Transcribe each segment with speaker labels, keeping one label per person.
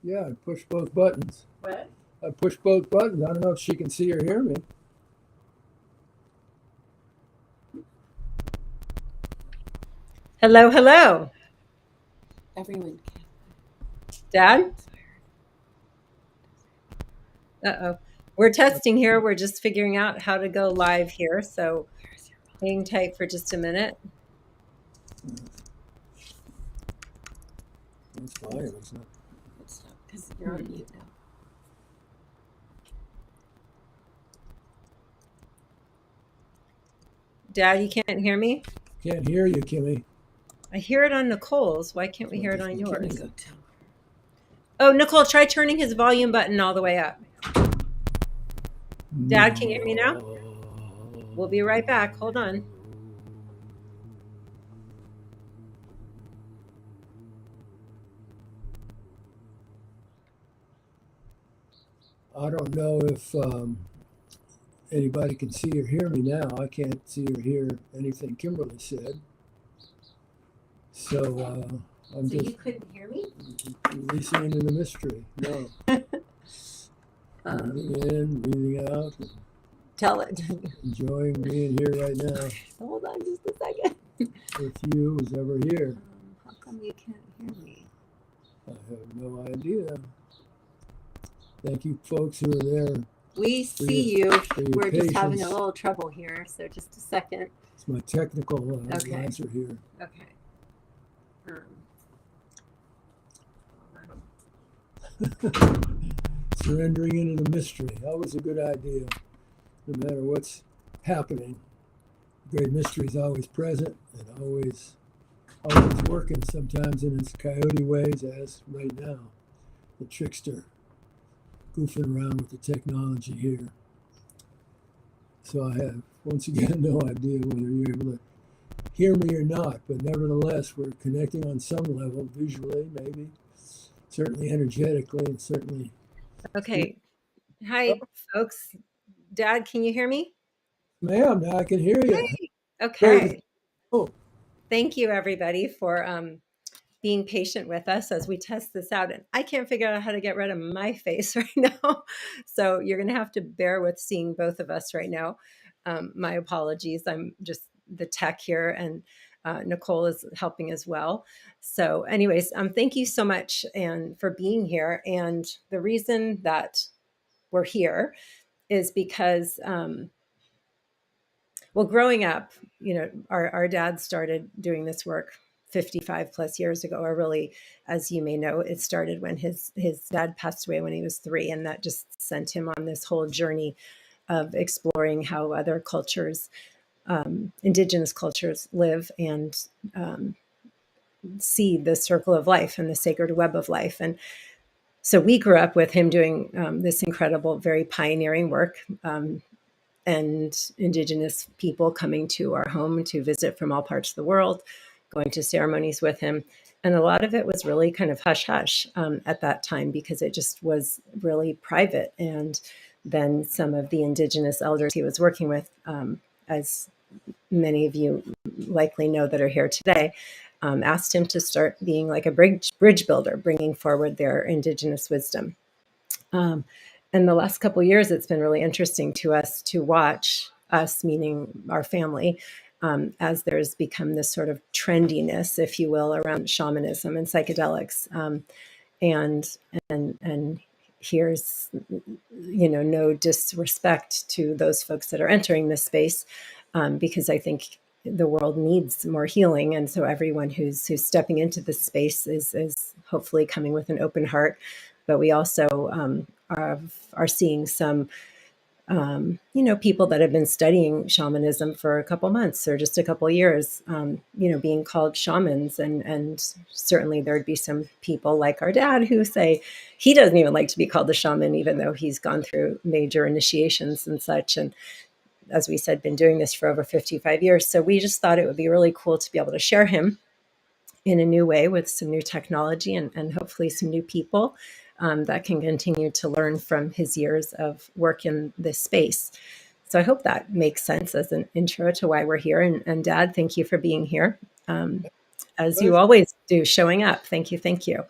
Speaker 1: Yeah, I pushed both buttons.
Speaker 2: What?
Speaker 1: I pushed both buttons. I don't know if she can see or hear me.
Speaker 3: Hello, hello.
Speaker 2: Everyone can.
Speaker 3: Dad? Uh-oh. We're testing here. We're just figuring out how to go live here. So hang tight for just a minute.
Speaker 1: It's fire, isn't it?
Speaker 2: It's not because you're on mute now.
Speaker 3: Dad, you can't hear me?
Speaker 1: Can't hear you, Kimmy.
Speaker 3: I hear it on Nicole's. Why can't we hear it on yours?
Speaker 2: Go tell her.
Speaker 3: Oh, Nicole, try turning his volume button all the way up. Dad, can you hear me now? We'll be right back. Hold on.
Speaker 1: I don't know if anybody can see or hear me now. I can't see or hear anything Kimberly said. So I'm
Speaker 2: So
Speaker 1: just
Speaker 2: you couldn't hear me?
Speaker 1: releasing into the mystery. No. Breathing in, breathing out, and
Speaker 2: Tell it.
Speaker 1: enjoying being here right now
Speaker 2: Hold on just a second.
Speaker 1: with you who's ever here.
Speaker 2: How come you can't hear me?
Speaker 1: I have no idea. Thank you folks who are there.
Speaker 2: We
Speaker 1: For
Speaker 2: see
Speaker 1: your-
Speaker 2: you.
Speaker 1: for your
Speaker 2: We're just having a
Speaker 1: patience.
Speaker 2: little trouble here, so just a second.
Speaker 1: It's my technical
Speaker 2: Okay.
Speaker 1: answer here.
Speaker 2: Okay.
Speaker 1: Surrendering into the mystery. Always a good idea. No matter what's happening. The great mystery is always present and always working, sometimes in its coyote ways, as right now. The trickster goofing around with the technology here. So I have, once again, no idea whether you're able to hear me or not, but nevertheless, we're connecting on some level, visually, maybe, certainly energetically, and certainly.
Speaker 3: Okay. Hi, folks. Dad, can you hear me?
Speaker 1: Ma'am, now I can hear you.
Speaker 3: Okay.
Speaker 1: Oh,
Speaker 3: Thank you, everybody, for being patient with us as we test this out. And I can't figure out how to get rid of my face right now. So you're going to have to bear with seeing both of us right now. My apologies. I'm just the tech here, and Nicole is helping as well. So anyways, thank you so much and for being here. And the reason that we're here is because well, growing up, you know, our dad started doing this work 55 plus years ago, or really, as you may know, it started when his dad passed away when he was 3. And that just sent him on this whole journey of exploring how other cultures, indigenous cultures live and see the circle of life and the sacred web of life. And so we grew up with him doing this incredible, very pioneering work. And indigenous people coming to our home to visit from all parts of the world, going to ceremonies with him. And a lot of it was really kind of hush hush at that time because it just was really private. And then some of the indigenous elders he was working with, as many of you likely know that are here today, asked him to start being like a bridge builder, bringing forward their indigenous wisdom. And the last couple of years, it's been really interesting to us to watch us, meaning our family, as there's become this sort of trendiness, if you will, around shamanism and psychedelics. And here's, you know, no disrespect to those folks that are entering this space, because I think the world needs more healing. And so everyone who's stepping into this space is hopefully coming with an open heart. But we also are seeing some, you know, people that have been studying shamanism for a couple months or just a couple years, you know, being called shamans. And certainly there'd be some people like our dad who say he doesn't even like to be called a shaman, even though he's gone through major initiations and such. And as we said, been doing this for over 55 years. So we just thought it would be really cool to be able to share him in a new way with some new technology and hopefully some new people that can continue to learn from his years of work in this space. So I hope that makes sense as an intro to why we're here. And Dad, thank you for being here. As you always do, showing up. Thank you. Thank you.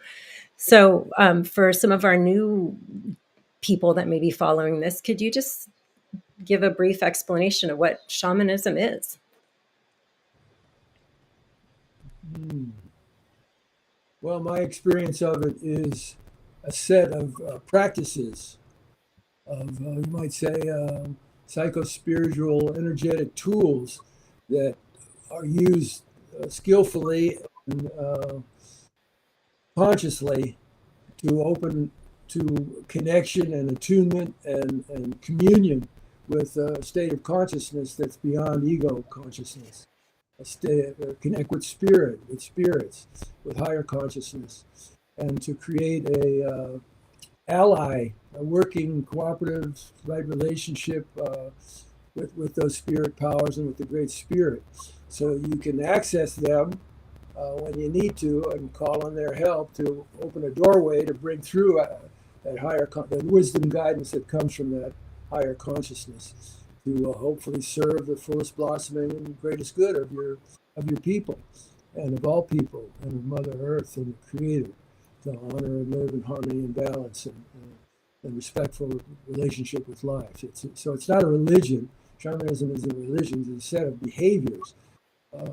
Speaker 3: So, for some of our new people that may be following this, could you just give a brief explanation of what shamanism is?
Speaker 1: Hmm. Well, my experience of it is a set of practices of, you might say, psycho-spiritual, energetic tools that are used skillfully and consciously to open to connection and attunement and communion with a state of consciousness that's beyond ego consciousness. A state, connect with spirit, with spirits, with higher consciousness, and to create a ally, a working, cooperative, right relationship with those spirit powers and with the Great Spirit. So you can access them when you need to and call on their help to open a doorway to bring through that higher, the wisdom guidance that comes from that higher consciousness to hopefully serve the fullest blossoming and greatest good of your people and of all people and of Mother Earth and the Creator, to honor and live in harmony and balance and respectful relationship with life. So it's not a religion. Shamanism isn't a religion. It's a set of behaviors uh,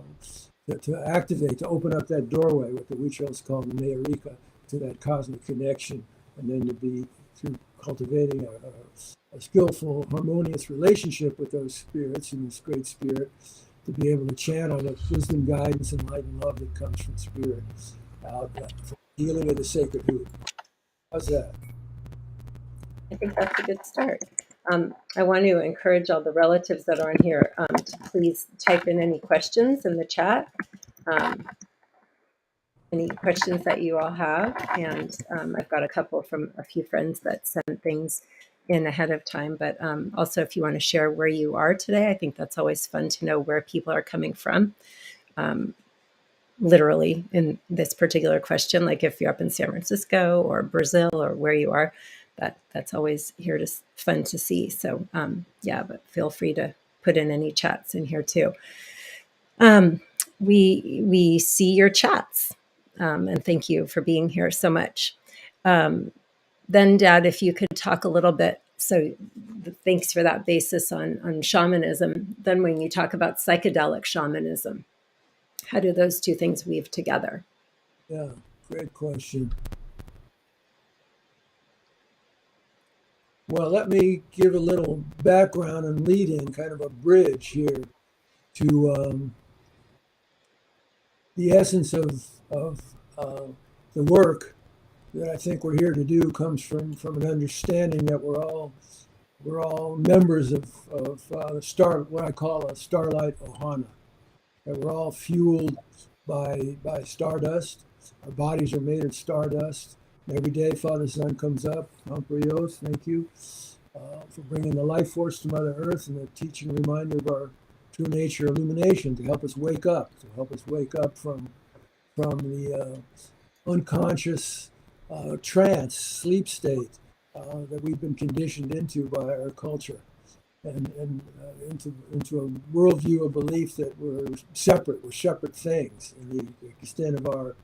Speaker 1: to activate, to open up that doorway, what the Huichols call the Mayarika, to that cosmic connection, and then to be, through cultivating a skillful, harmonious relationship with those spirits and this Great Spirit, to be able to channel the wisdom, guidance, and light and love that comes from Spirit out for the healing of the sacred root. How's that?
Speaker 3: I think that's a good start. I want to encourage all the relatives that are on here to please type in any questions in the chat, any questions that you all have. And I've got a couple from a few friends that sent things in ahead of time. But also, if you want to share where you are today, I think that's always fun to know where people are coming from. Literally in this particular question, like if you're up in San Francisco or Brazil or where you are, that's always fun to see. So yeah, but feel free to put in any chats in here too. We see your chats, and thank you for being here so much. Then, Dad, if you could talk a little bit. So thanks for that basis on shamanism. Then when you talk about psychedelic shamanism, how do those two things weave together?
Speaker 1: Yeah, great question. Well, let me give a little background and lead in, kind of a bridge here to the essence of the work that I think we're here to do comes from an understanding that we're all members of what I call a starlight ohana. That we're all fueled by stardust. Our bodies are made of stardust. And every day, Father Sun comes up. Rios, thank you for bringing the life force to Mother Earth and the teaching reminder of our true nature illumination to help us wake up, from the unconscious trance, sleep state that we've been conditioned into by our culture, and into a worldview of belief that we're separate things, and the extent of our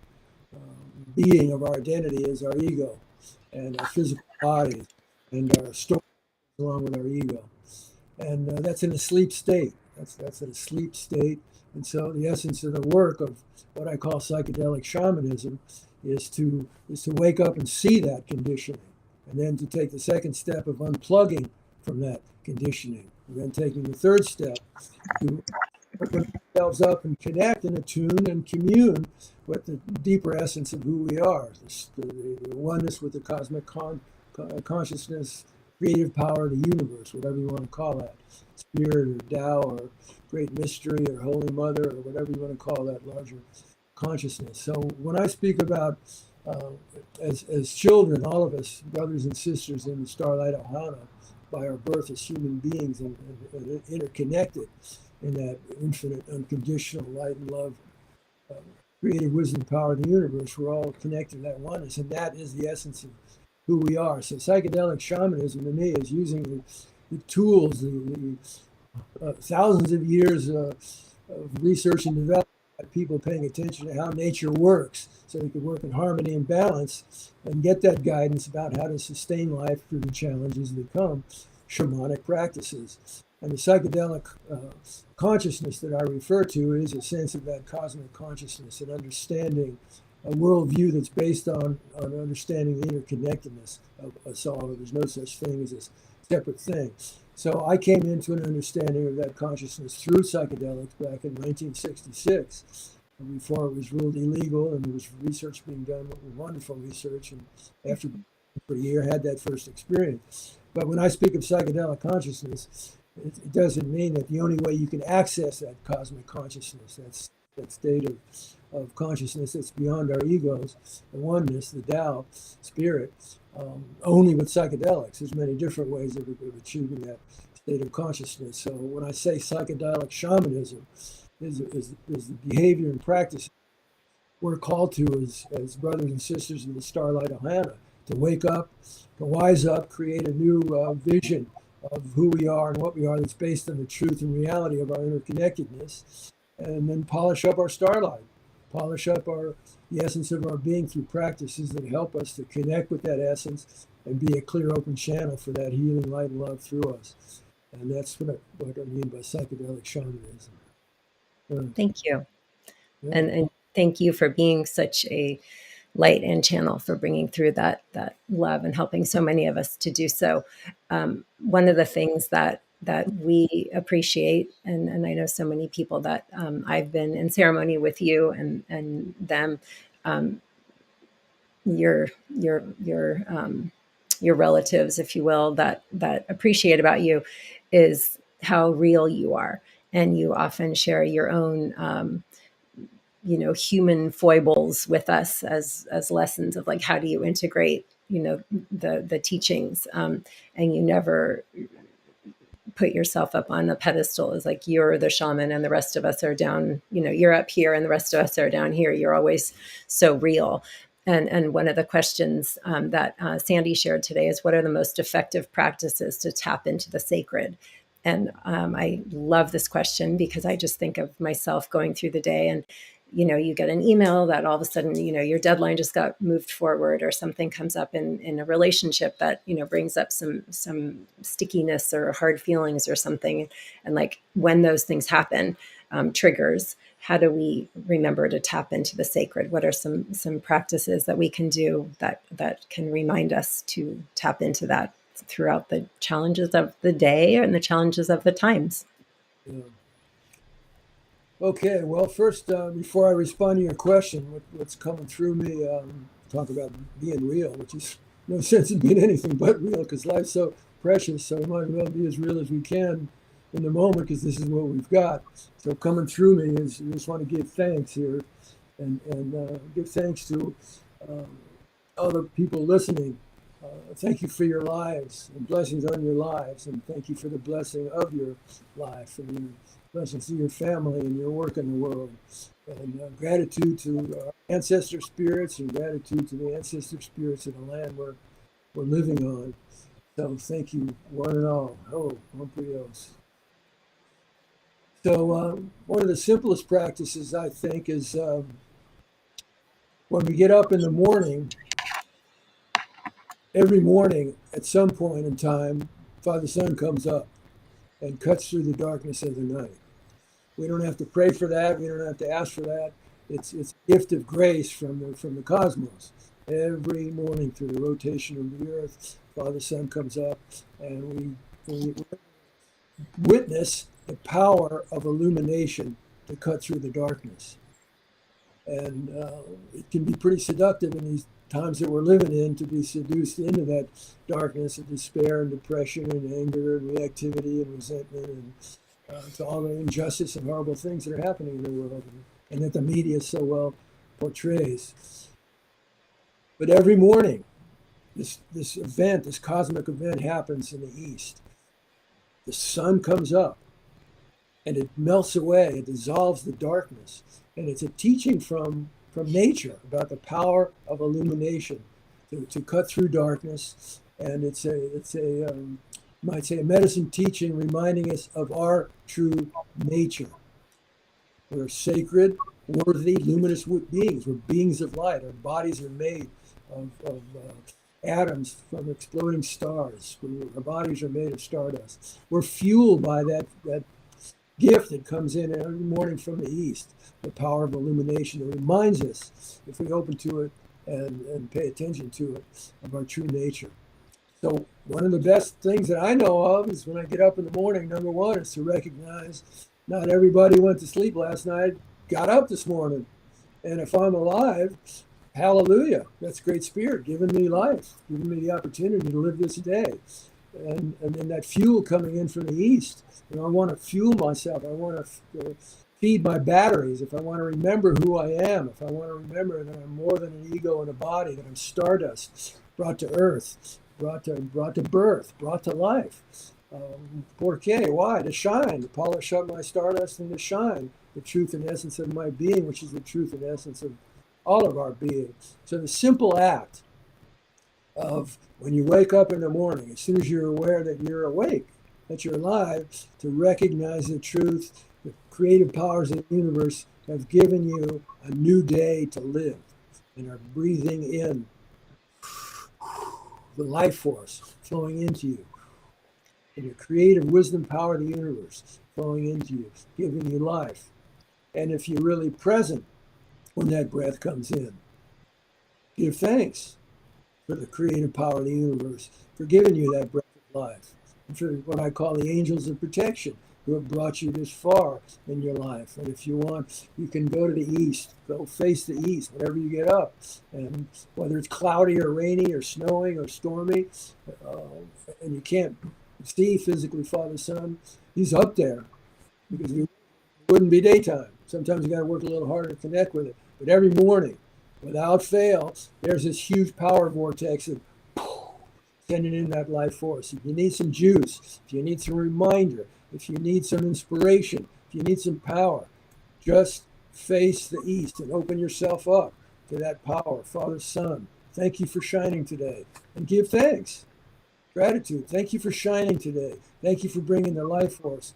Speaker 1: being, of our identity, is our ego and our physical body and our story along with our ego, and that's in a sleep state. That's in a sleep state. And so the essence of the work of what I call psychedelic shamanism is to wake up and see that conditioning, and then to take the second step of unplugging from that conditioning, and then taking the third step to open ourselves up and connect and attune and commune with the deeper essence of who we are, the oneness with the cosmic consciousness, creative power of the universe, whatever you want to call that, spirit or Tao or great mystery or Holy Mother or whatever you want to call that larger consciousness. So when I speak about as children, all of us, brothers and sisters in the Starlight Ohana, by our birth as human beings and interconnected in that infinite, unconditional light and love, creative wisdom, power of the universe, we're all connected to that oneness, and that is the essence of who we are. So psychedelic shamanism to me is using the tools, the thousands of years of research and development people paying attention to how nature works so they can work in harmony and balance and get that guidance about how to sustain life through the challenges that come, shamanic practices. And the psychedelic consciousness that I refer to is a sense of that cosmic consciousness and understanding a worldview that's based on understanding the interconnectedness of us all. There's no such thing as a separate thing. So I came into an understanding of that consciousness through psychedelics back in 1966, before it was ruled illegal, and there was research being done, wonderful research, and after for a year had that first experience. But when I speak of psychedelic consciousness, it doesn't mean that the only way you can access that cosmic consciousness, that state of consciousness that's beyond our egos, the oneness, the Tao, spirit, only with psychedelics. There's many different ways of achieving that state of consciousness. So when I say psychedelic shamanism is the behavior and practice we're called to as brothers and sisters in the Starlight Ohana, to wake up, to wise up, create a new vision of who we are and what we are that's based on the truth and reality of our interconnectedness, and then polish up our starlight, polish up the essence of our being through practices that help us to connect with that essence and be a clear, open channel for that healing light and love through us. And that's what I mean by psychedelic shamanism.
Speaker 3: Thank you.
Speaker 1: Yeah.
Speaker 3: And thank you for being such a light and channel for bringing through that love and helping so many of us to do so. One of the things that we appreciate, and I know so many people that I've been in ceremony with you and them, your relatives, if you will, that appreciate about you, is how real you are, and you often share your own human foibles with us as lessons of like, how do you integrate the teachings, and you never put yourself up on a pedestal as like you're the shaman and the rest of us are down, you're up here and the rest of us are down here. You're always so real. And one of the questions that Sandy shared today is, what are the most effective practices to tap into the sacred? And I love this question because I just think of myself going through the day and, you get an email that all of a sudden, your deadline just got moved forward, or something comes up in a relationship that, brings up some stickiness or hard feelings or something. And like when those things happen, triggers, how do we remember to tap into the sacred? What are some practices that we can do that can remind us to tap into that throughout the challenges of the day and the challenges of the times?
Speaker 1: Yeah. Okay, well, first, before I respond to your question, what's coming through me, talk about being real, which is no sense in being anything but real, because life's so precious, so we might as well be as real as we can in the moment, because this is what we've got. So coming through me is, you just want to give thanks here, and give thanks to all the people listening. Thank you for your lives and blessings on your lives, and thank you for the blessing of your life and your blessings to your family and your work in the world. And gratitude to our ancestor spirits, and gratitude to the ancestor spirits of the land we're living on. So thank you, one and all. Oh, Dios. So one of the simplest practices, I think, is when we get up in the morning. Every morning, at some point in time, Father Sun comes up and cuts through the darkness of the night. We don't have to pray for that. We don't have to ask for that. It's a gift of grace from the cosmos. Every morning, through the rotation of the earth, Father Sun comes up, and we witness the power of illumination to cut through the darkness. And it can be pretty seductive in these times that we're living in, to be seduced into that darkness of despair and depression and anger and reactivity and resentment, and to all the injustice and horrible things that are happening in the world, and that the media so well portrays. But every morning, this event, this cosmic event, happens in the east. The sun comes up, and it melts away. It dissolves the darkness, and it's a teaching from nature about the power of illumination to cut through darkness. And it's a might say a medicine teaching, reminding us of our true nature. We're sacred, worthy, luminous beings. We're beings of light. Our bodies are made of atoms from exploding stars. Our bodies are made of stardust. We're fueled by that gift that comes in every morning from the east, the power of illumination that reminds us, if we open to it and pay attention to it, of our true nature. So one of the best things that I know of is when I get up in the morning, number one is to recognize not everybody went to sleep last night, got up this morning. And if I'm alive, hallelujah, that's great spirit giving me life, giving me the opportunity to live this day. And then that fuel coming in from the east. I want to fuel myself. I want to feed my batteries. If I want to remember who I am, if I want to remember that I'm more than an ego and a body, that I'm stardust, brought to earth, brought to birth, brought to life. Porque, why? To shine, to polish up my stardust and to shine the truth and essence of my being, which is the truth and essence of all of our being. So the simple act of when you wake up in the morning, as soon as you're aware that you're awake, that you're alive, to recognize the truth, the creative powers of the universe have given you a new day to live and are breathing in the life force flowing into you. And your creative wisdom power of the universe flowing into you, giving you life. And if you're really present when that breath comes in, give thanks for the creative power of the universe, for giving you that breath of life, and for what I call the angels of protection who have brought you this far in your life. And if you want, you can go to the east, go face the east whenever you get up. And whether it's cloudy or rainy or snowing or stormy, and you can't see physically Father Son, he's up there because it wouldn't be daytime. Sometimes you got to work a little harder to connect with it. But every morning, without fail, there's this huge power vortex of sending in that life force. If you need some juice, if you need some reminder, if you need some inspiration, if you need some power, just face the east and open yourself up to that power. Father, Son, thank you for shining today. And give thanks. Gratitude. Thank you for shining today. Thank you for bringing the life force,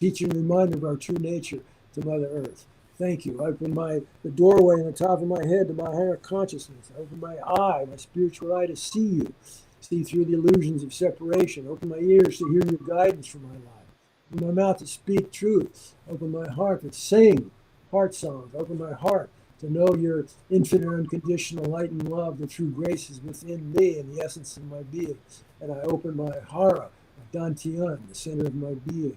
Speaker 1: teaching and reminder of our true nature to Mother Earth. Thank you. I open the doorway in the top of my head to my higher consciousness. I open my eye, my spiritual eye, to see you, see through the illusions of separation. Open my ears to hear your guidance for my life. Open my mouth to speak truth. Open my heart to sing heart songs. Open my heart to know your infinite, unconditional light and love, the true graces within me and the essence of my being. And I open my hara, my dantian, the center of my being,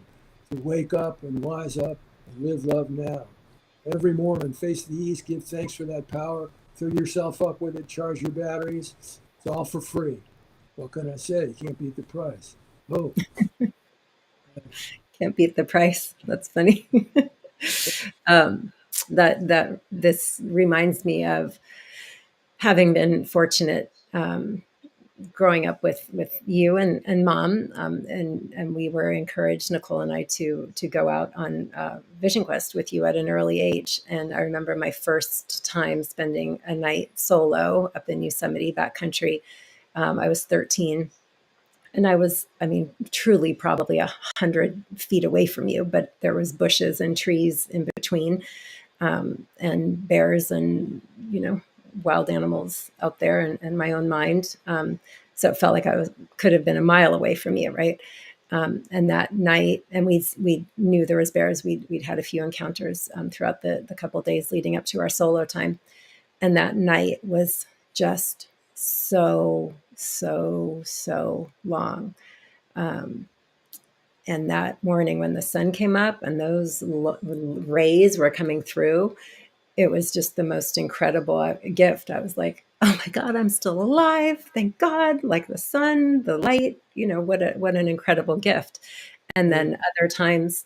Speaker 1: to wake up and wise up and live love now. Every morning, face the east, give thanks for that power, fill yourself up with it, charge your batteries. It's all for free. What can I say? You can't beat the price. Oh.
Speaker 3: Can't beat the price. That's funny. That this reminds me of having been fortunate growing up with you and Mom, and we were encouraged, Nicole and I, to go out on Vision Quest with you at an early age. And I remember my first time spending a night solo up in Yosemite backcountry. I was 13. And I was, truly probably 100 feet away from you, but there was bushes and trees in between, and bears and, wild animals out there, and my own mind. So it felt like could have been a mile away from you, right? And that night, and we knew there was bears. We'd had a few encounters throughout the couple of days leading up to our solo time, and that night was just so long. And that morning when the sun came up and those rays were coming through, it was just the most incredible gift. I was like, oh my God, I'm still alive. Thank God. Like the sun, the light, what an incredible gift. And then other times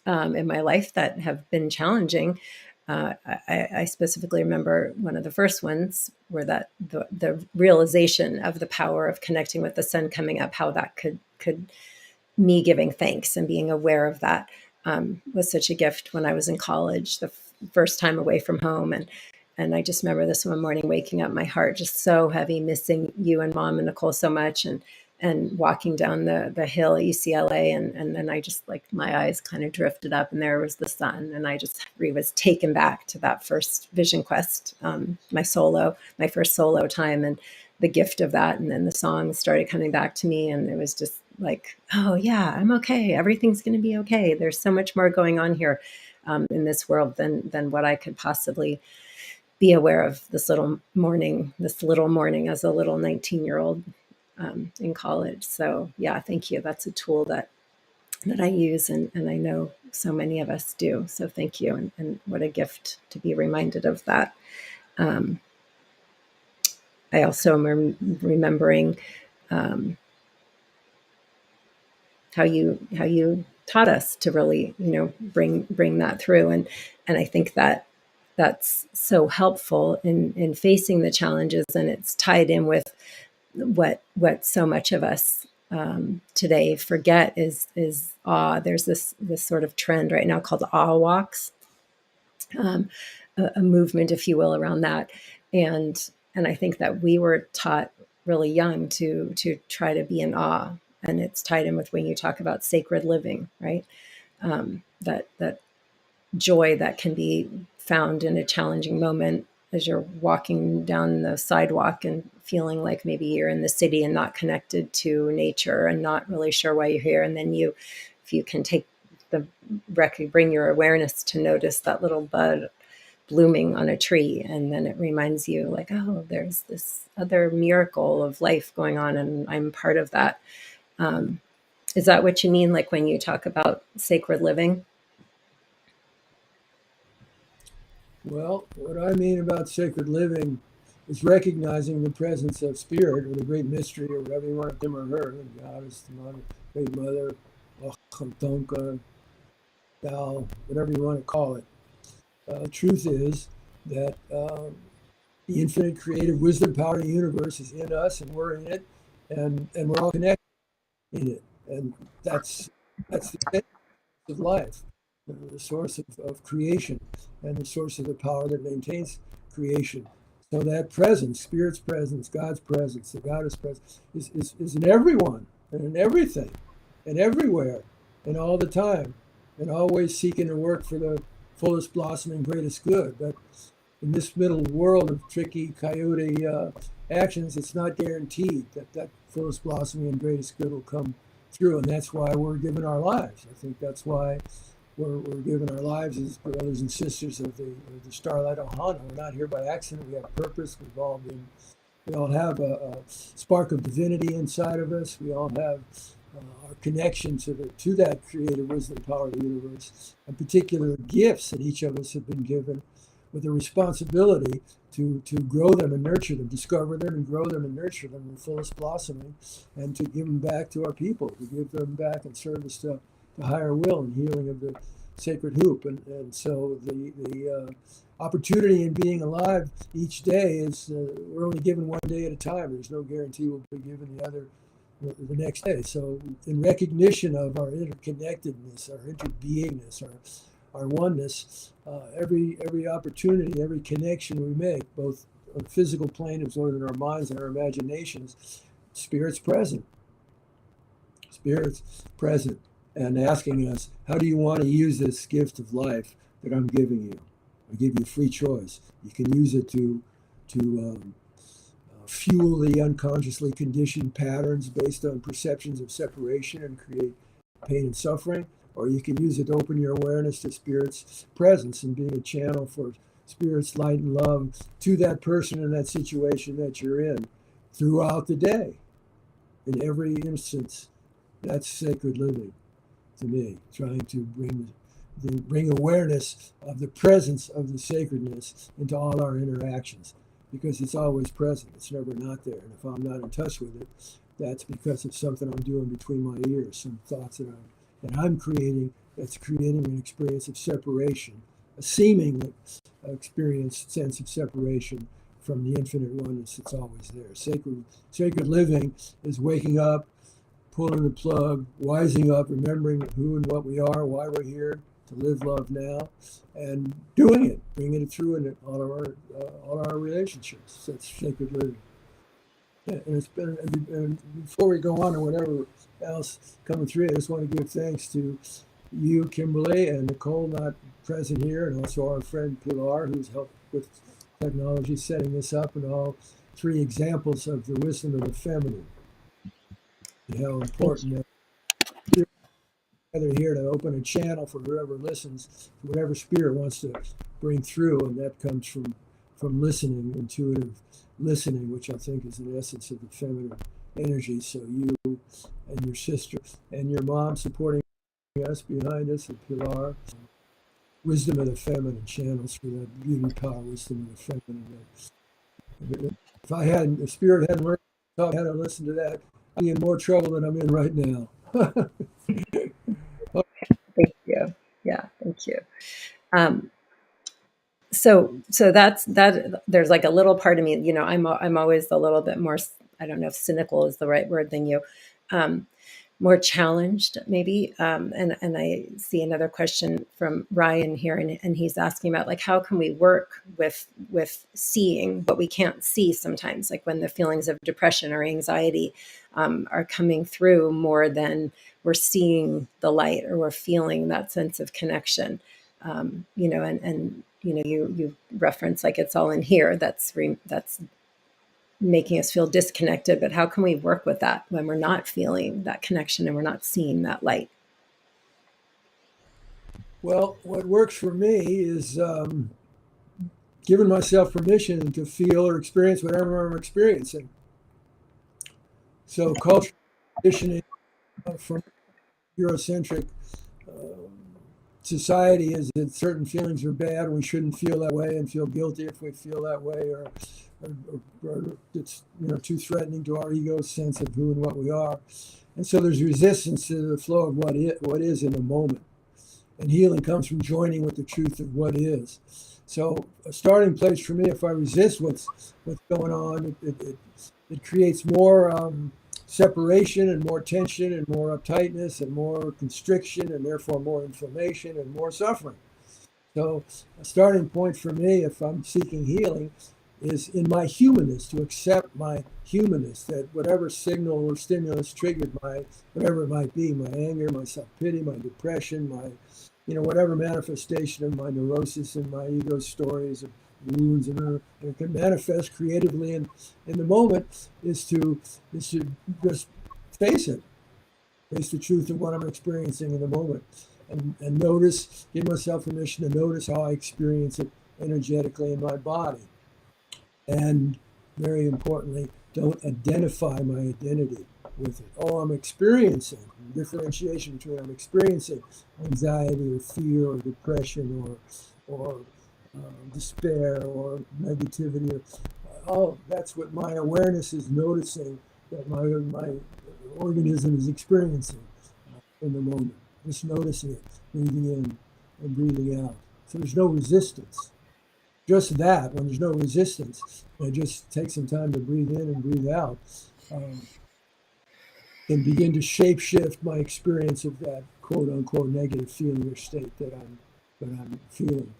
Speaker 3: in my life that have been challenging, I specifically remember one of the first ones where that the realization of the power of connecting with the sun coming up, how that could me giving thanks and being aware of that was such a gift when I was in college, the first time away from home. And I just remember this one morning waking up, my heart just so heavy, missing you and Mom and Nicole so much, and and walking down the hill at UCLA, and then I just, like, my eyes kind of drifted up, and there was the sun, and I just was taken back to that first Vision Quest, my first solo time, and the gift of that. And then the songs started coming back to me, and it was just like, oh yeah, I'm okay. Everything's going to be okay. There's so much more going on here in this world than what I could possibly be aware of this little morning as a little 19-year-old in college. So yeah, thank you. That's a tool that I use, and I know so many of us do. So thank you. And what a gift to be reminded of that. I also am remembering how you taught us to really, bring that through. And I think that that's so helpful in facing the challenges, and it's tied in with what so much of us today forget is awe. There's this sort of trend right now called awe walks, a movement, if you will, around that. And I think that we were taught really young to try to be in awe, and it's tied in with when you talk about sacred living, right? That joy that can be found in a challenging moment as you're walking down the sidewalk and feeling like maybe you're in the city and not connected to nature and not really sure why you're here. And then if you can bring your awareness to notice that little bud blooming on a tree, and then it reminds you, like, oh, there's this other miracle of life going on, and I'm part of that. Is that what you mean, like when you talk about sacred living?
Speaker 1: Well, what I mean about sacred living is recognizing the presence of spirit, or the great mystery, or whatever you want, him or her, the goddess, the mother, great mother, Tonka, Tao, whatever you want to call it. Truth is that the infinite creative wisdom power of the universe is in us, and we're in it, and we're all connected in it. And that's the essence of life, the source of creation, and the source of the power that maintains creation. So that presence, spirit's presence, God's presence, the goddess presence, is in everyone and in everything and everywhere and all the time, and always seeking to work for the fullest blossoming, greatest good. But in this middle world of tricky coyote actions, it's not guaranteed that fullest blossoming and greatest good will come through. And that's why we're giving our lives. I think that's why we're giving our lives as brothers and sisters of the Starlight Ohana. We're not here by accident. We have purpose. We all have a spark of divinity inside of us. We all have our connection to that creative wisdom power of the universe, and particular gifts that each of us have been given, with a responsibility to grow them and nurture them, discover them and grow them and nurture them in fullest blossoming, and to give them back to our people, to give them back in service to the higher will and healing of the sacred hoop. And so the opportunity in being alive each day is, we're only given one day at a time. There's no guarantee we'll be given the next day. So in recognition of our interconnectedness, our interbeingness, our oneness, every opportunity, every connection we make, both on the physical plane as well as in our minds and our imaginations, Spirit's present. Spirit's present, and asking us, how do you want to use this gift of life that I'm giving you? I give you free choice. You can use it to fuel the unconsciously conditioned patterns based on perceptions of separation and create pain and suffering, or you can use it to open your awareness to Spirit's presence and being a channel for Spirit's light and love to that person and that situation that you're in throughout the day. In every instance, that's sacred living to me, trying to bring awareness of the presence of the sacredness into all our interactions, because it's always present. It's never not there. And if I'm not in touch with it, that's because of something I'm doing between my ears, some thoughts that I'm creating, that's creating an experience of separation, a seeming sense of separation from the infinite oneness that's always there. Sacred living is waking up, pulling the plug, wising up, remembering who and what we are, why we're here, to live love now, and doing it, bringing it through in all our relationships. That's sacred living. And it's been, and before we go on to whatever else coming through, I just want to give thanks to you, Kimberly, and Nicole, not present here, and also our friend Pilar, who's helped with technology setting this up, and all three examples of the wisdom of the feminine. And how important that together here to open a channel for whoever listens, whatever spirit wants to bring through, and that comes from listening, intuitive listening, which I think is the essence of the feminine energy. So you and your sister and your mom supporting us behind us, and Pilar, wisdom of the feminine channels for that beauty, power, wisdom of the feminine. If I hadn't, if spirit hadn't learned how to listen to that, I'd be in more trouble than I'm in right now.
Speaker 3: Thank you. Yeah, thank you. So that's that. There's like a little part of me, you know, I'm always a little bit more, I don't know if cynical is the right word than you, more challenged maybe. And I see another question from Ryan here, and he's asking about like, how can we work with seeing what we can't see sometimes, like when the feelings of depression or anxiety are coming through more than we're seeing the light or we're feeling that sense of connection. You know, and you know, you reference like it's all in here. That's making us feel disconnected. But how can we work with that when we're not feeling that connection and we're not seeing that light?
Speaker 1: Well, what works for me is giving myself permission to feel or experience whatever I'm experiencing. So cultural conditioning from Eurocentric society is that certain feelings are bad. We shouldn't feel that way and feel guilty if we feel that way, or it's, you know, too threatening to our ego's sense of who and what we are. And so there's resistance to the flow of what is in the moment. And healing comes from joining with the truth of what is. So a starting place for me, if I resist what's going on, it creates more separation and more tension and more uptightness and more constriction and therefore more inflammation and more suffering. So a starting point for me, if I'm seeking healing, is in my humanness, to accept my humanness, that whatever signal or stimulus triggered my, whatever it might be, my anger, my self-pity, my depression, my, you know, whatever manifestation of my neurosis and my ego stories of wounds, and it can manifest creatively in the moment, is to just face it, face the truth of what I'm experiencing in the moment, and notice, give myself permission to notice how I experience it energetically in my body. And very importantly, don't identify my identity with it. Oh, I'm experiencing differentiation between I'm experiencing anxiety or fear or depression or despair or negativity. Oh, that's what my awareness is noticing that my organism is experiencing in the moment. Just noticing it, breathing in and breathing out. So there's no resistance. Just that, when there's no resistance, I just take some time to breathe in and breathe out, and begin to shapeshift my experience of that quote unquote negative feeling or state that I'm feeling.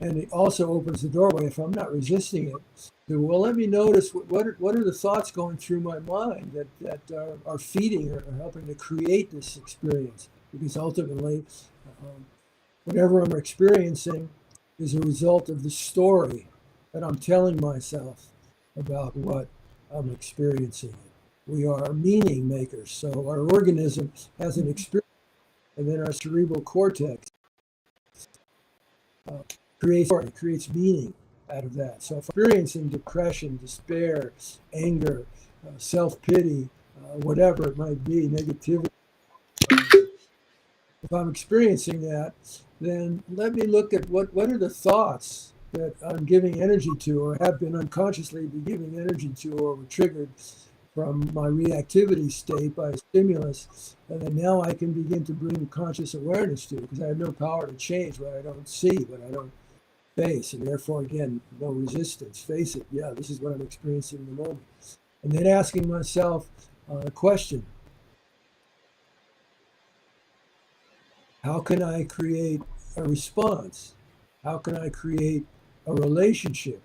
Speaker 1: And it also opens the doorway, if I'm not resisting it, to, well, let me notice what are the thoughts going through my mind that are feeding or helping to create this experience. Because ultimately, whatever I'm experiencing is a result of the story that I'm telling myself about what I'm experiencing. We are meaning makers. So our organism has an experience, and then our cerebral cortex creates meaning out of that. So if I'm experiencing depression, despair, anger, self-pity, whatever it might be, negativity, if I'm experiencing that, then let me look at what are the thoughts that I'm giving energy to, or have been unconsciously giving energy to, or were triggered from my reactivity state by a stimulus, and then now I can begin to bring conscious awareness to, because I have no power to change what I don't see, what I don't face, and therefore, again, no resistance. Face it, yeah, this is what I'm experiencing in the moment. And then asking myself a question: how can I create a response? How can I create a relationship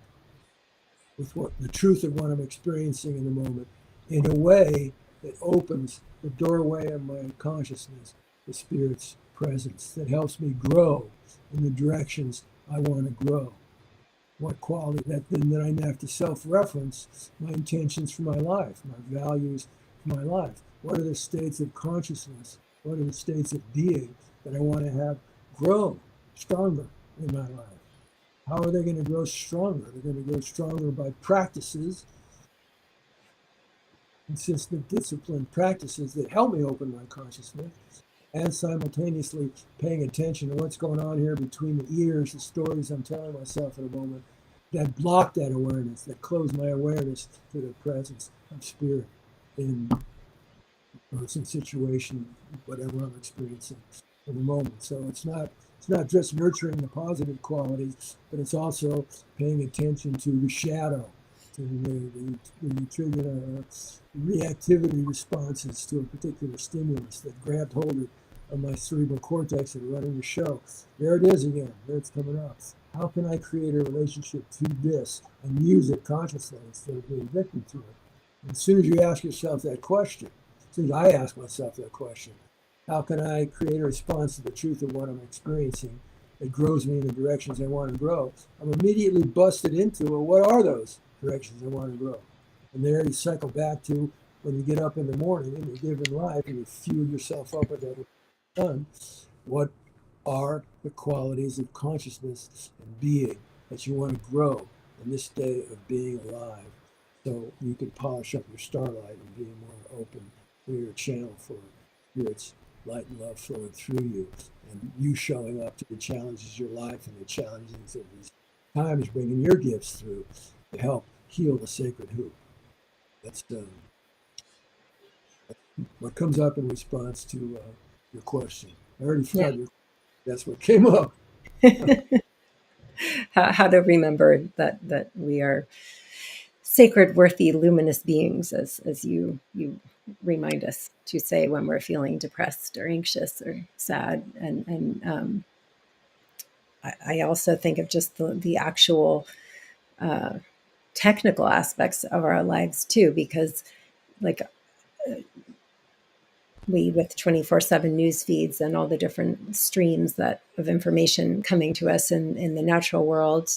Speaker 1: with what the truth of what I'm experiencing in the moment? in a way that opens the doorway of my consciousness, the Spirit's presence, that helps me grow in the directions I want to grow. What quality that then I have to self-reference my intentions for my life, my values for my life. What are the states of consciousness? What are the states of being that I want to have grow stronger in my life? How are they going to grow stronger? They're going to grow stronger by practices, consistent, disciplined practices that help me open my consciousness, and simultaneously paying attention to what's going on here between the ears, the stories I'm telling myself in a moment, that block that awareness, that close my awareness to the presence of Spirit in person, situation, whatever I'm experiencing in the moment. So it's not just nurturing the positive qualities, but it's also paying attention to the shadow, to the trigger reactivity responses to a particular stimulus that grabbed hold of my cerebral cortex and running the show. There it is again. There it's coming up. How can I create a relationship to this and use it consciously instead of being victim to it? And as soon as you ask yourself that question, as soon as I ask myself that question, how can I create a response to the truth of what I'm experiencing that grows me in the directions I want to grow? I'm immediately busted into, well, what are those directions I want to grow? And there you cycle back to when you get up in the morning in your given life and you fuel yourself up with that sun. What are the qualities of consciousness and being that you want to grow in this day of being alive, so you can polish up your starlight and be a more open, clear channel for Spirit's light and love flowing through you, and you showing up to the challenges of your life and the challenges of these times, bringing your gifts through to help heal the sacred who. That's what comes up in response to your question. I already forgot
Speaker 3: Yeah.
Speaker 1: that's what came up.
Speaker 3: How to remember that we are sacred, worthy, luminous beings, as you remind us to say when we're feeling depressed or anxious or sad. And I also think of just the actual technical aspects of our lives too, because like we with 24/7 news feeds and all the different streams that of information coming to us in the natural world,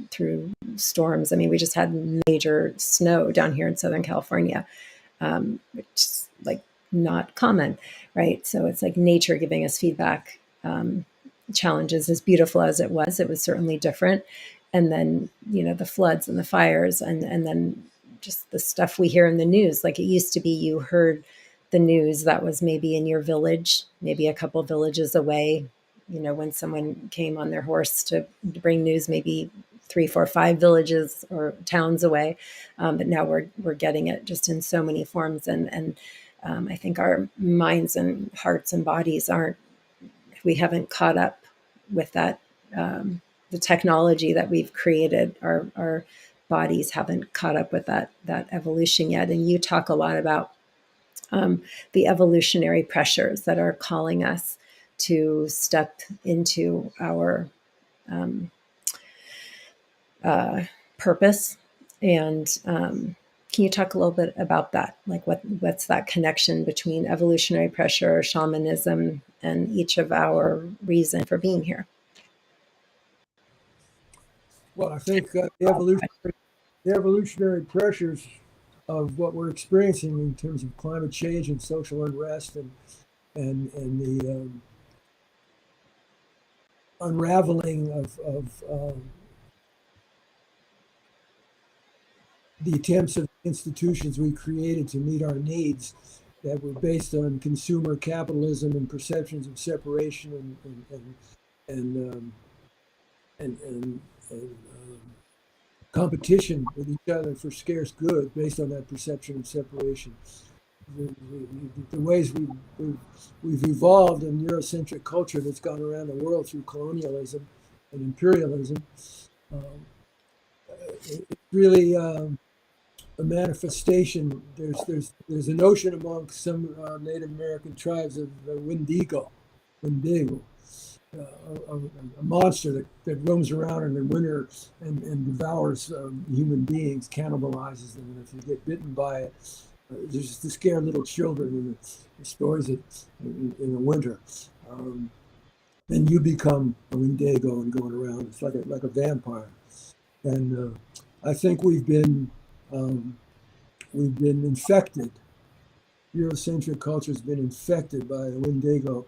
Speaker 3: through storms. I mean, we just had major snow down here in Southern California, which is like not common, right? So it's like nature giving us feedback. Challenges, as beautiful as it was certainly different. And then, the floods and the fires, and then just the stuff we hear in the news. Like it used to be, you heard the news that was maybe in your village, maybe a couple villages away, when someone came on their horse to bring news, maybe 3, 4, 5 villages or towns away. But now we're getting it just in so many forms. And I think our minds and hearts and bodies we haven't caught up with that. The technology that we've created, our bodies haven't caught up with that evolution yet. And you talk a lot about the evolutionary pressures that are calling us to step into our purpose. And can you talk a little bit about that? Like what's that connection between evolutionary pressure, shamanism, and each of our reason for being here?
Speaker 1: Well, I think the evolutionary pressures of what we're experiencing in terms of climate change and social unrest and the unraveling of the attempts of institutions we created to meet our needs that were based on consumer capitalism and perceptions of separation and competition with each other for scarce goods based on that perception of separation. The ways we've evolved in Eurocentric culture that's gone around the world through colonialism and imperialism, it's really a manifestation. There's a notion among some Native American tribes of Wendigo, a monster that roams around in the winter and devours human beings, cannibalizes them. And if you get bitten by it, there's just to scare little children in the stories in the winter. Then you become a Wendigo and going around. It's like a vampire. And I think we've been infected. Eurocentric culture has been infected by the Wendigo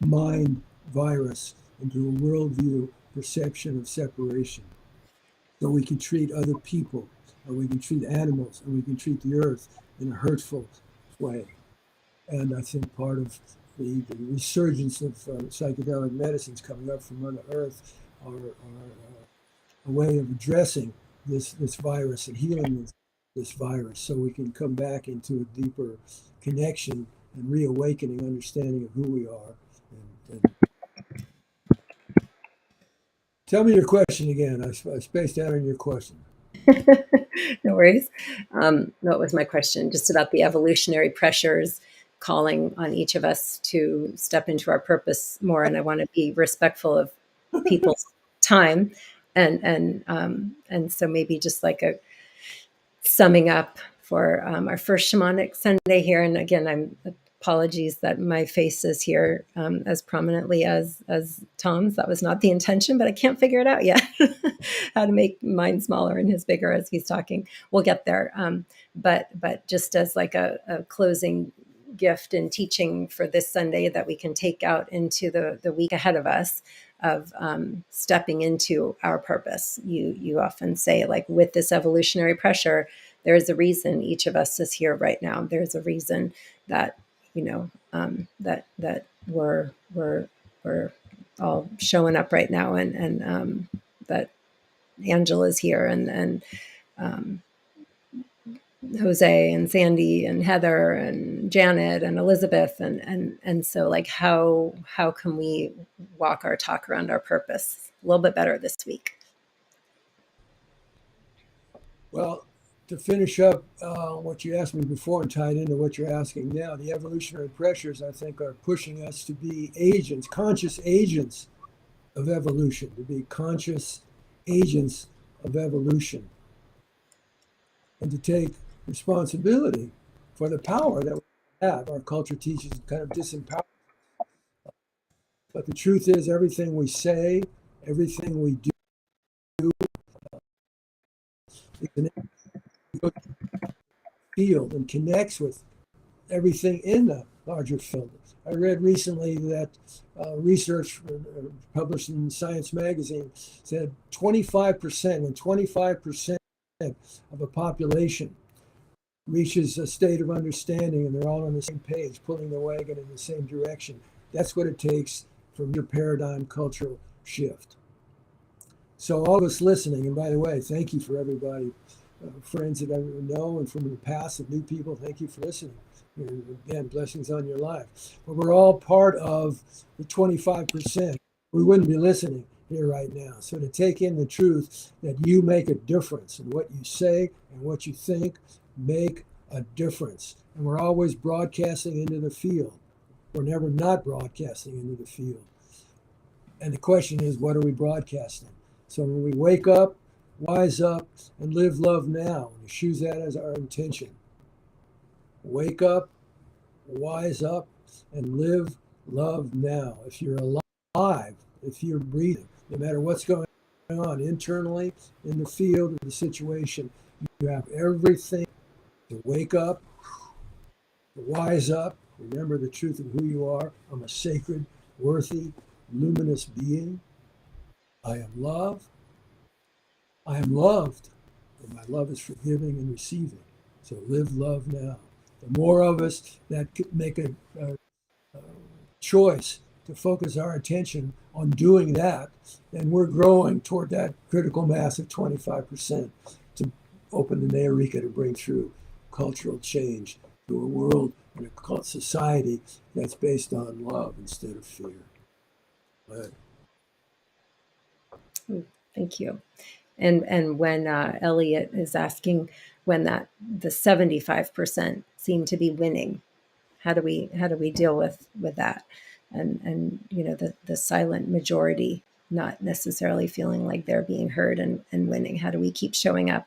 Speaker 1: mind virus into a worldview perception of separation. So we can treat other people, or we can treat animals, and we can treat the earth in a hurtful way. And I think part of the resurgence of psychedelic medicines coming up from Mother Earth are a way of addressing this virus and healing this virus, so we can come back into a deeper connection and reawakening understanding of who we are. And tell me your question again. I spaced out on your question.
Speaker 3: No worries. What was my question? Just about the evolutionary pressures calling on each of us to step into our purpose more. And I want to be respectful of people's time. And so maybe just like a summing up for our first Shamanic Sunday here. And again, I'm apologies that my face is here as prominently as Tom's. That was not the intention, but I can't figure it out yet. How to make mine smaller and his bigger as he's talking. We'll get there. But just as like a closing gift and teaching for this Sunday that we can take out into the week ahead of us of stepping into our purpose. You often say, like, with this evolutionary pressure, there's a reason each of us is here right now. There's a reason that that we're all showing up right now, and that Angela's here, and Jose and Sandy and Heather and Janet and Elizabeth, and so, like, how can we walk our talk around our purpose a little bit better this week?
Speaker 1: Well, to finish up what you asked me before and tied into what you're asking now, the evolutionary pressures, I think, are pushing us to be agents, conscious agents of evolution, to be conscious agents of evolution, and to take responsibility for the power that we have. Our culture teaches kind of disempowerment. But the truth is, everything we say, everything we do, is an field and connects with everything in the larger field. I read recently that research published in Science magazine said 25%, when 25% of a population reaches a state of understanding and they're all on the same page, pulling the wagon in the same direction, that's what it takes from your paradigm cultural shift. So all of us listening, and by the way, thank you for everybody, friends that I know and from the past and new people, thank you for listening. And again, blessings on your life. But we're all part of the 25%. We wouldn't be listening here right now. So to take in the truth that you make a difference, and what you say and what you think make a difference. And we're always broadcasting into the field. We're never not broadcasting into the field. And the question is, what are we broadcasting? So when we wake up, wise up, and live love now, we choose that as our intention. Wake up, wise up, and live love now. If you're alive, if you're breathing, no matter what's going on internally, in the field, in the situation, you have everything to wake up, to wise up, remember the truth of who you are. I'm a sacred, worthy, luminous being. I am love. I am loved, and my love is forgiving and receiving. So live love now. The more of us that make a choice to focus our attention on doing that, then we're growing toward that critical mass of 25% to open the Eureka, to bring through cultural change to a world and a society that's based on love instead of fear. Right.
Speaker 3: Thank you. And when Elliot is asking when the 75% seem to be winning, how do we deal with that? and the silent majority not necessarily feeling like they're being heard and winning. How do we keep showing up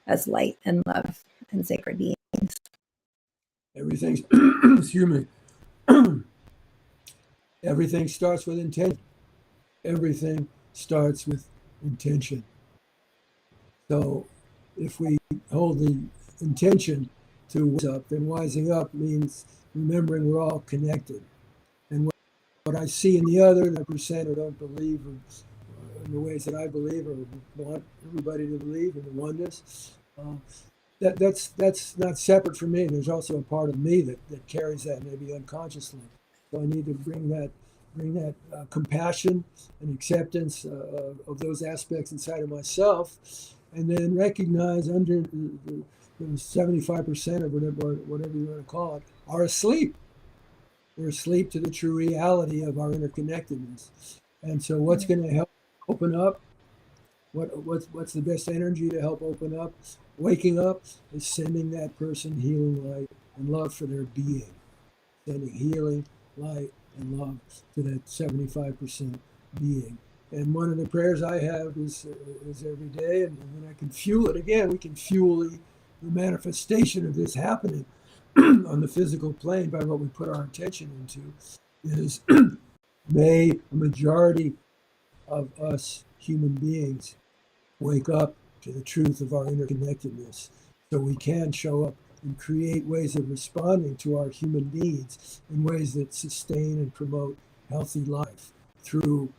Speaker 3: as light and love and sacred beings?
Speaker 1: Everything's, excuse me, everything starts with intention. Everything starts with intention. So if we hold the intention to wise up, then wising up means remembering we're all connected. And what I see in the other, the percent who don't believe in the ways that I believe or want everybody to believe in the oneness, that's not separate from me. There's also a part of me that carries that maybe unconsciously. So I need to bring that compassion and acceptance of those aspects inside of myself, and then recognize under the 75% of whatever you want to call it are asleep. They're asleep to the true reality of our interconnectedness. And so what's going to help open up? What's the best energy to help open up? Waking up is sending that person healing light and love for their being. Sending healing, light, and love to that 75% being. And one of the prayers I have is every day, and when I can fuel it again, we can fuel the manifestation of this happening on the physical plane by what we put our attention into, is may a majority of us human beings wake up to the truth of our interconnectedness so we can show up and create ways of responding to our human needs in ways that sustain and promote healthy life through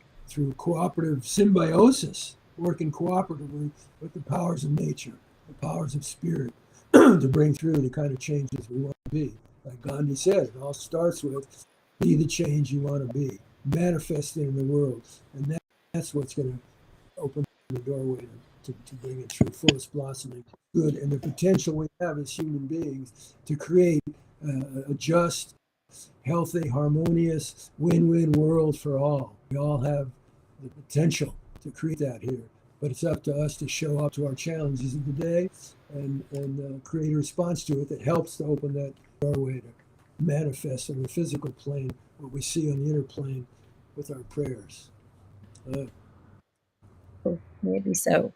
Speaker 1: cooperative symbiosis, working cooperatively with the powers of nature, the powers of spirit, to bring through the kind of changes we want to be. Like Gandhi said, it all starts with be the change you want to be, manifest it in the world, and that's what's going to open the doorway to bring it through fullest blossoming good, and the potential we have as human beings to create a just, healthy, harmonious, win-win world for all. We all have the potential to create that here, but it's up to us to show up to our challenges of the day and create a response to it that helps to open that doorway to manifest on the physical plane what we see on the inner plane with our prayers.
Speaker 3: Maybe so.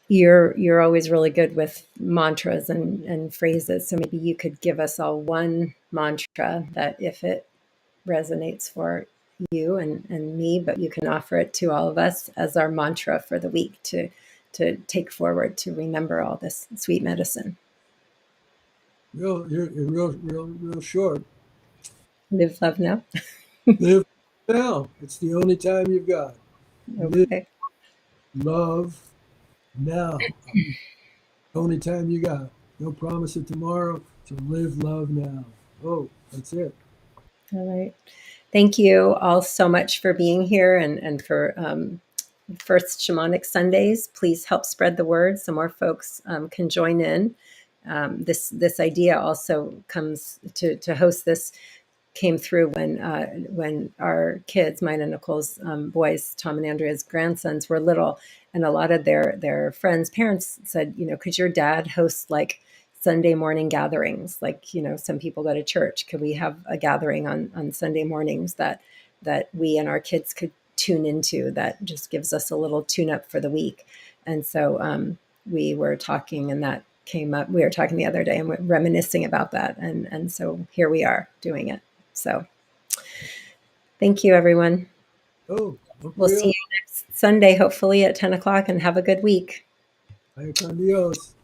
Speaker 3: You're always really good with mantras and phrases. So maybe you could give us all one mantra that, if it resonates for you and me, but you can offer it to all of us as our mantra for the week to take forward, to remember all this sweet medicine.
Speaker 1: Real short.
Speaker 3: Live, love, now.
Speaker 1: Live now. It's the only time you've got.
Speaker 3: Okay.
Speaker 1: Live, love, now. The only time you got. No promise of tomorrow. So live, love now. Oh, that's it.
Speaker 3: All right. Thank you all so much for being here and for First Shamanic Sundays. Please help spread the word so more folks can join in. This idea also comes to host this came through when our kids, mine and Nicole's boys, Tom and Andrea's grandsons, were little, and a lot of their friends' parents said, could your dad host like Sunday morning gatherings? Like, some people go to church. Could we have a gathering on Sunday mornings that we and our kids could tune into, that just gives us a little tune up for the week? And so we were talking, and that came up. We were talking the other day and we're reminiscing about that. And so here we are doing it. So thank you, everyone.
Speaker 1: Oh,
Speaker 3: We'll see you next Sunday, hopefully at 10 o'clock, and have a good week.
Speaker 1: Adios.